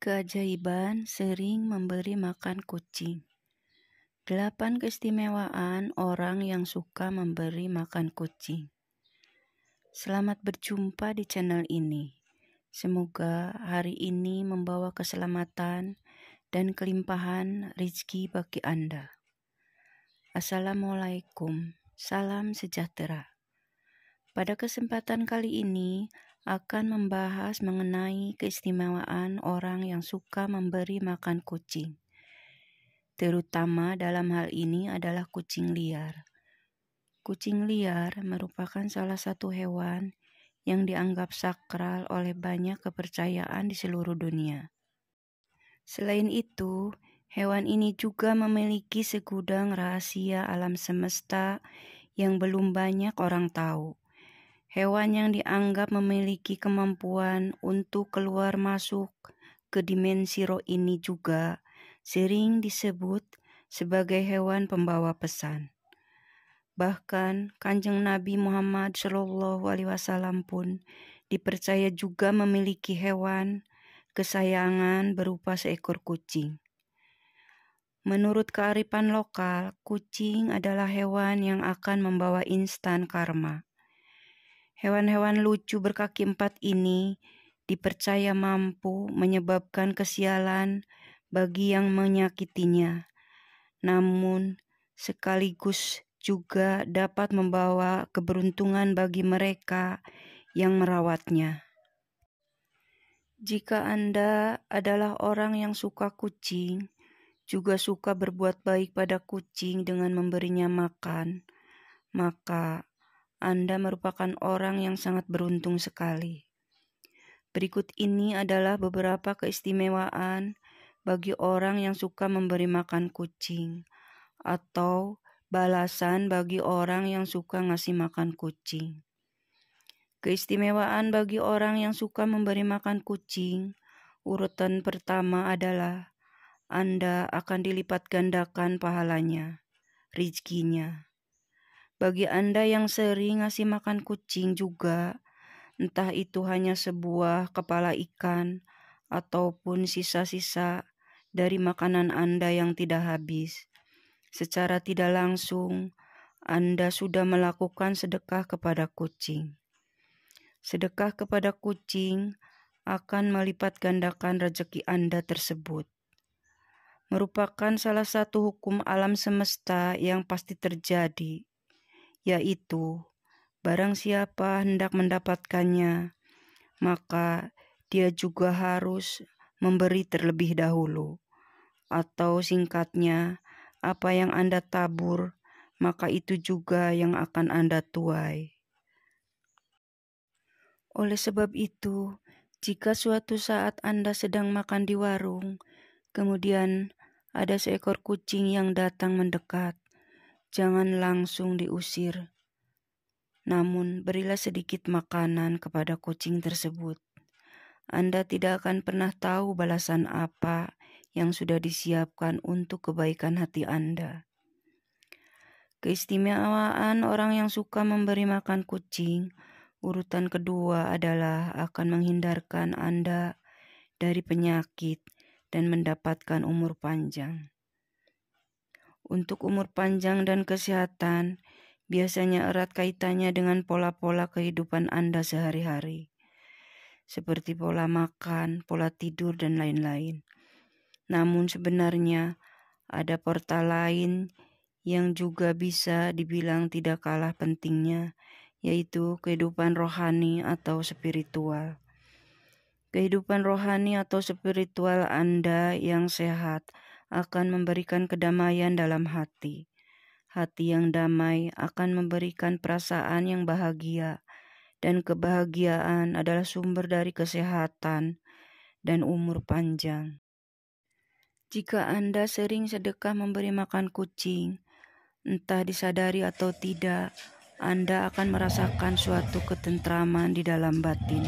Keajaiban sering memberi makan kucing. 8 keistimewaan orang yang suka memberi makan kucing. Selamat berjumpa di channel ini. Semoga hari ini membawa keselamatan dan kelimpahan rezeki bagi Anda. Assalamualaikum, salam sejahtera. Pada kesempatan kali ini akan membahas mengenai keistimewaan orang yang suka memberi makan kucing. Terutama dalam hal ini adalah kucing liar. Kucing liar merupakan salah satu hewan yang dianggap sakral oleh banyak kepercayaan di seluruh dunia. Selain itu, hewan ini juga memiliki segudang rahasia alam semesta yang belum banyak orang tahu. Hewan yang dianggap memiliki kemampuan untuk keluar masuk ke dimensi roh ini juga sering disebut sebagai hewan pembawa pesan. Bahkan Kanjeng Nabi Muhammad SAW pun dipercaya juga memiliki hewan kesayangan berupa seekor kucing. Menurut kearifan lokal, kucing adalah hewan yang akan membawa instan karma. Hewan-hewan lucu berkaki 4 ini dipercaya mampu menyebabkan kesialan bagi yang menyakitinya, namun sekaligus juga dapat membawa keberuntungan bagi mereka yang merawatnya. Jika Anda adalah orang yang suka kucing, juga suka berbuat baik pada kucing dengan memberinya makan, maka Anda merupakan orang yang sangat beruntung sekali. Berikut ini adalah beberapa keistimewaan bagi orang yang suka memberi makan kucing, atau balasan bagi orang yang suka ngasih makan kucing. Keistimewaan bagi orang yang suka memberi makan kucing, urutan pertama adalah Anda akan dilipat gandakan pahalanya, rezekinya. Bagi Anda yang sering ngasih makan kucing juga, entah itu hanya sebuah kepala ikan ataupun sisa-sisa dari makanan Anda yang tidak habis, secara tidak langsung Anda sudah melakukan sedekah kepada kucing. Sedekah kepada kucing akan melipat gandakan rezeki Anda tersebut. Merupakan salah satu hukum alam semesta yang pasti terjadi, yaitu barang siapa hendak mendapatkannya, maka dia juga harus memberi terlebih dahulu. Atau singkatnya, apa yang Anda tabur, maka itu juga yang akan Anda tuai. Oleh sebab itu, jika suatu saat Anda sedang makan di warung, kemudian ada seekor kucing yang datang mendekat, jangan langsung diusir. Namun berilah sedikit makanan kepada kucing tersebut. Anda tidak akan pernah tahu balasan apa yang sudah disiapkan untuk kebaikan hati Anda. Keistimewaan orang yang suka memberi makan kucing, urutan kedua adalah akan menghindarkan Anda dari penyakit dan mendapatkan umur panjang. Untuk umur panjang dan kesehatan, biasanya erat kaitannya dengan pola-pola kehidupan Anda sehari-hari, seperti pola makan, pola tidur, dan lain-lain. Namun sebenarnya ada portal lain yang juga bisa dibilang tidak kalah pentingnya, yaitu kehidupan rohani atau spiritual. Kehidupan rohani atau spiritual Anda yang sehat akan memberikan kedamaian dalam hati. Hati yang damai akan memberikan perasaan yang bahagia, dan kebahagiaan adalah sumber dari kesehatan dan umur panjang. Jika Anda sering sedekah memberi makan kucing, entah disadari atau tidak, Anda akan merasakan suatu ketentraman di dalam batin.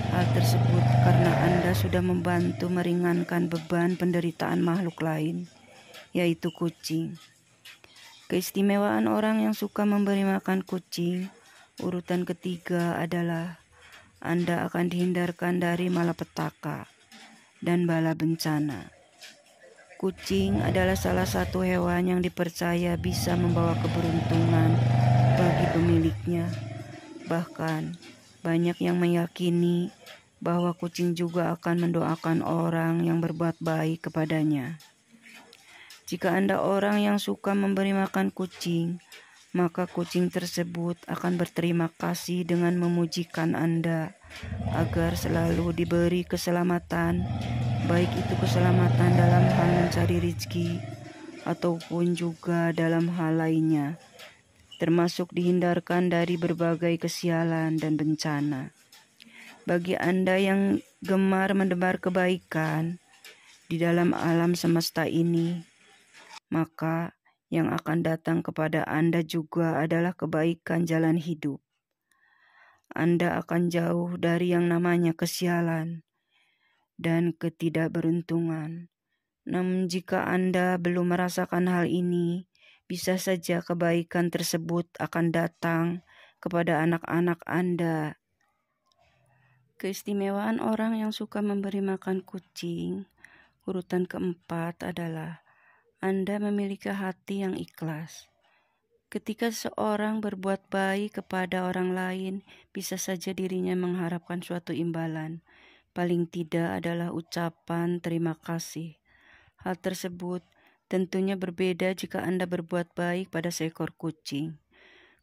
Hal tersebut karena Anda sudah membantu meringankan beban penderitaan makhluk lain, yaitu kucing. Keistimewaan orang yang suka memberi makan kucing, urutan ketiga adalah Anda akan dihindarkan dari malapetaka, dan bala bencana. Kucing adalah salah satu hewan yang dipercaya bisa membawa keberuntungan bagi pemiliknya. Bahkan, banyak yang meyakini bahwa kucing juga akan mendoakan orang yang berbuat baik kepadanya. Jika Anda orang yang suka memberi makan kucing, maka kucing tersebut akan berterima kasih dengan memujikan Anda agar selalu diberi keselamatan, baik itu keselamatan dalam hal mencari rezeki ataupun juga dalam hal lainnya, termasuk dihindarkan dari berbagai kesialan dan bencana. Bagi Anda yang gemar menebar kebaikan di dalam alam semesta ini, maka yang akan datang kepada Anda juga adalah kebaikan jalan hidup. Anda akan jauh dari yang namanya kesialan dan ketidakberuntungan. Namun jika Anda belum merasakan hal ini, bisa saja kebaikan tersebut akan datang kepada anak-anak Anda. Keistimewaan orang yang suka memberi makan kucing, urutan keempat adalah Anda memiliki hati yang ikhlas. Ketika seorang berbuat baik kepada orang lain, bisa saja dirinya mengharapkan suatu imbalan. Paling tidak adalah ucapan terima kasih. Hal tersebut tentunya berbeda jika Anda berbuat baik pada seekor kucing.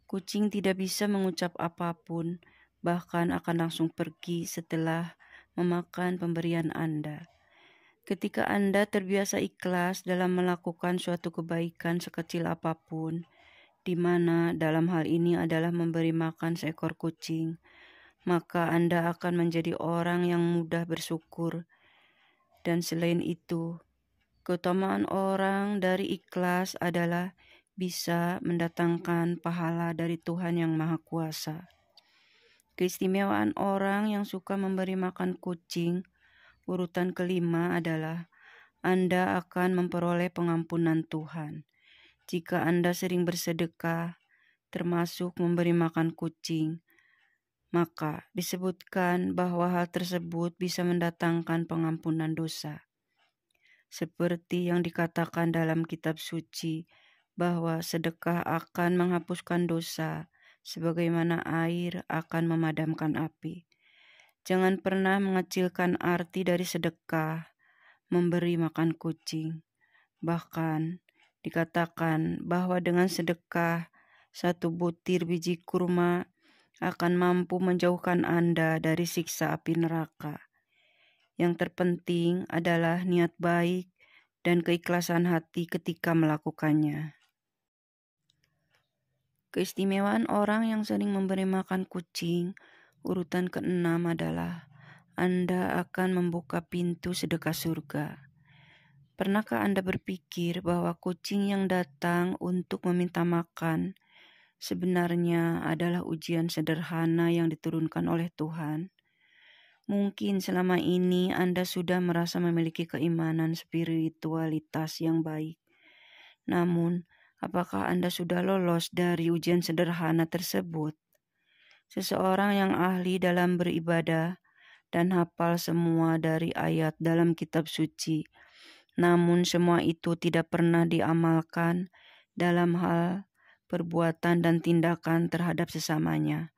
Kucing tidak bisa mengucap apapun, bahkan akan langsung pergi setelah memakan pemberian Anda. Ketika Anda terbiasa ikhlas dalam melakukan suatu kebaikan sekecil apapun, di mana dalam hal ini adalah memberi makan seekor kucing, maka Anda akan menjadi orang yang mudah bersyukur. Dan selain itu, keutamaan orang dari ikhlas adalah bisa mendatangkan pahala dari Tuhan Yang Maha Kuasa. Keistimewaan orang yang suka memberi makan kucing, urutan kelima adalah Anda akan memperoleh pengampunan Tuhan. Jika Anda sering bersedekah, termasuk memberi makan kucing, maka disebutkan bahwa hal tersebut bisa mendatangkan pengampunan dosa. Seperti yang dikatakan dalam kitab suci, bahwa sedekah akan menghapuskan dosa, sebagaimana air akan memadamkan api. Jangan pernah mengecilkan arti dari sedekah, memberi makan kucing. Bahkan, dikatakan bahwa dengan sedekah, 1 butir biji kurma akan mampu menjauhkan Anda dari siksa api neraka. Yang terpenting adalah niat baik dan keikhlasan hati ketika melakukannya. Keistimewaan orang yang sering memberi makan kucing, urutan keenam adalah Anda akan membuka pintu sedekah surga. Pernahkah Anda berpikir bahwa kucing yang datang untuk meminta makan sebenarnya adalah ujian sederhana yang diturunkan oleh Tuhan? Mungkin selama ini Anda sudah merasa memiliki keimanan spiritualitas yang baik. Namun, apakah Anda sudah lolos dari ujian sederhana tersebut? Seseorang yang ahli dalam beribadah dan hafal semua dari ayat dalam kitab suci, namun semua itu tidak pernah diamalkan dalam hal perbuatan dan tindakan terhadap sesamanya,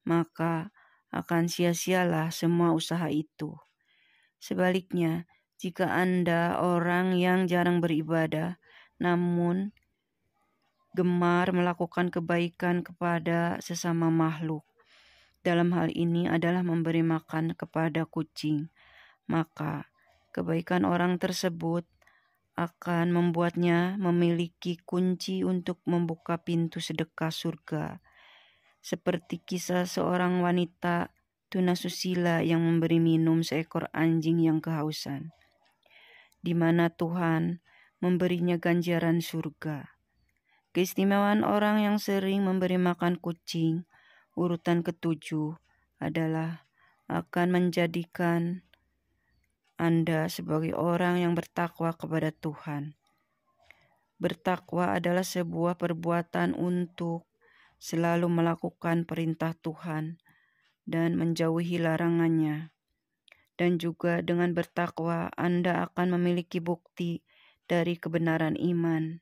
maka akan sia-sialah semua usaha itu. Sebaliknya, jika Anda orang yang jarang beribadah, namun gemar melakukan kebaikan kepada sesama makhluk, dalam hal ini adalah memberi makan kepada kucing, maka kebaikan orang tersebut akan membuatnya memiliki kunci untuk membuka pintu sedekah surga. Seperti kisah seorang wanita tunasusila yang memberi minum seekor anjing yang kehausan, di mana Tuhan memberinya ganjaran surga. Keistimewaan orang yang sering memberi makan kucing, urutan ketujuh adalah akan menjadikan Anda sebagai orang yang bertakwa kepada Tuhan. Bertakwa adalah sebuah perbuatan untuk selalu melakukan perintah Tuhan dan menjauhi larangannya. dan juga dengan bertakwa Anda akan memiliki bukti dari kebenaran iman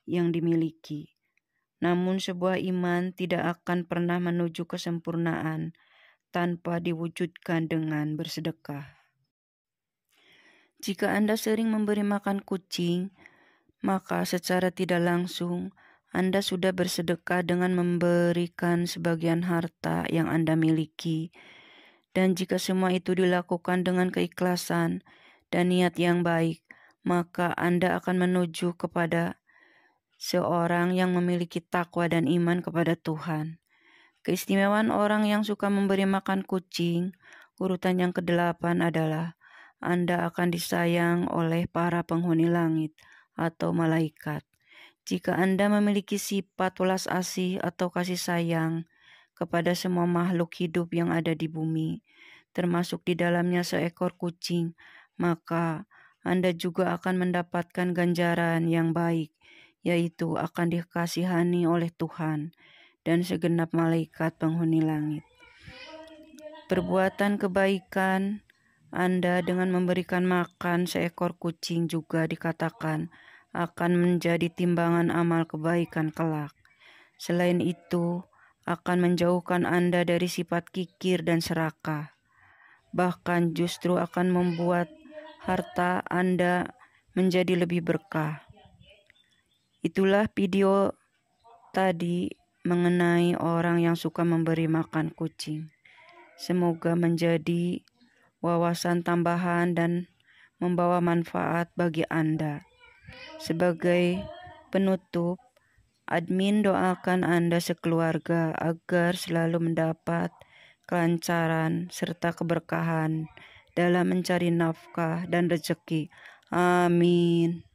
yang dimiliki. Namun sebuah iman tidak akan pernah menuju kesempurnaan tanpa diwujudkan dengan bersedekah. Jika Anda sering memberi makan kucing, maka secara tidak langsung Anda sudah bersedekah dengan memberikan sebagian harta yang Anda miliki. Dan jika semua itu dilakukan dengan keikhlasan dan niat yang baik, maka Anda akan menuju kepada seorang yang memiliki takwa dan iman kepada Tuhan. Keistimewaan orang yang suka memberi makan kucing, urutan yang ke-8 adalah Anda akan disayang oleh para penghuni langit atau malaikat. Jika Anda memiliki sifat welas asih atau kasih sayang kepada semua makhluk hidup yang ada di bumi, termasuk di dalamnya seekor kucing, maka Anda juga akan mendapatkan ganjaran yang baik, yaitu akan dikasihani oleh Tuhan dan segenap malaikat penghuni langit. Perbuatan kebaikan Anda dengan memberikan makan seekor kucing juga dikatakan akan menjadi timbangan amal kebaikan kelak. Selain itu, akan menjauhkan Anda dari sifat kikir dan serakah. Bahkan justru akan membuat harta Anda menjadi lebih berkah. Itulah video tadi mengenai orang yang suka memberi makan kucing. Semoga menjadi wawasan tambahan dan membawa manfaat bagi Anda. Sebagai penutup, admin doakan Anda sekeluarga agar selalu mendapat kelancaran serta keberkahan dalam mencari nafkah dan rezeki. Amin.